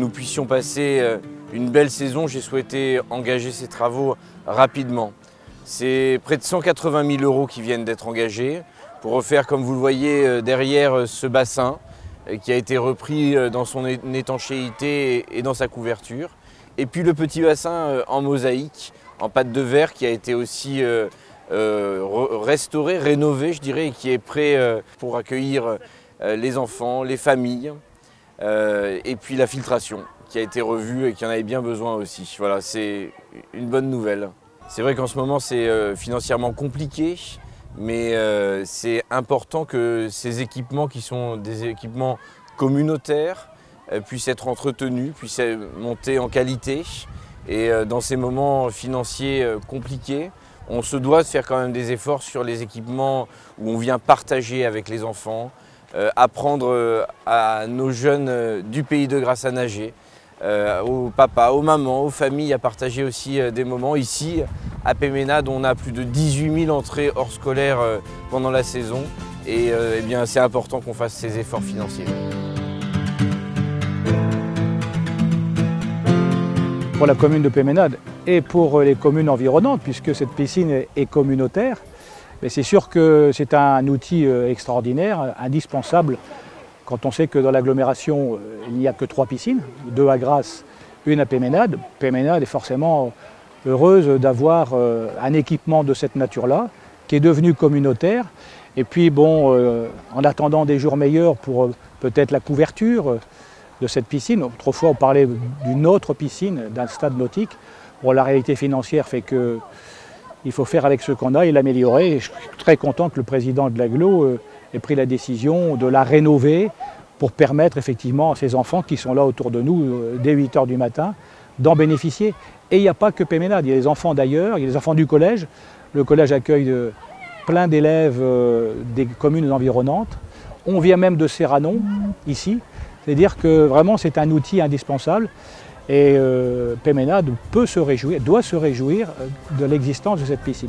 nous puissions passer une belle saison, j'ai souhaité engager ces travaux rapidement. C'est près de 180 000 € qui viennent d'être engagés pour refaire, comme vous le voyez derrière, ce bassin qui a été repris dans son étanchéité et dans sa couverture. Et puis le petit bassin en mosaïque, en pâte de verre, qui a été aussi restauré, rénové, je dirais, et qui est prêt pour accueillir les enfants, les familles. Et puis la filtration, qui a été revue et qui en avait bien besoin aussi. Voilà, c'est une bonne nouvelle. C'est vrai qu'en ce moment, c'est financièrement compliqué, mais c'est important que ces équipements, qui sont des équipements communautaires, puissent être entretenus, puissent monter en qualité. Et dans ces moments financiers compliqués, on se doit de faire quand même des efforts sur les équipements où on vient partager avec les enfants, apprendre à nos jeunes du Pays de Grâce à nager, aux papas, aux mamans, aux familles à partager aussi des moments. Ici, à Péménade, on a plus de 18 000 entrées hors scolaires pendant la saison et eh bien, c'est important qu'on fasse ces efforts financiers. Pour la commune de Péménade et pour les communes environnantes, puisque cette piscine est communautaire, mais c'est sûr que c'est un outil extraordinaire, indispensable, quand on sait que dans l'agglomération, il n'y a que 3 piscines, 2 à Grasse, 1 à Péménade. Péménade est forcément heureuse d'avoir un équipement de cette nature-là, qui est devenu communautaire. Et puis bon, en attendant des jours meilleurs pour peut-être la couverture de cette piscine, autrefois on parlait d'une autre piscine, d'un stade nautique. Bon, la réalité financière fait que il faut faire avec ce qu'on a et l'améliorer. Et je suis très content que le président de l'agglo ait pris la décision de la rénover pour permettre effectivement à ces enfants qui sont là autour de nous dès 8 h du matin d'en bénéficier. Et il n'y a pas que Péménade, il y a les enfants d'ailleurs, il y a les enfants du collège. Le collège accueille plein d'élèves des communes environnantes. On vient même de Serranon, ici. C'est-à-dire que vraiment c'est un outil indispensable. Et Péménade peut se réjouir, doit se réjouir de l'existence de cette piscine.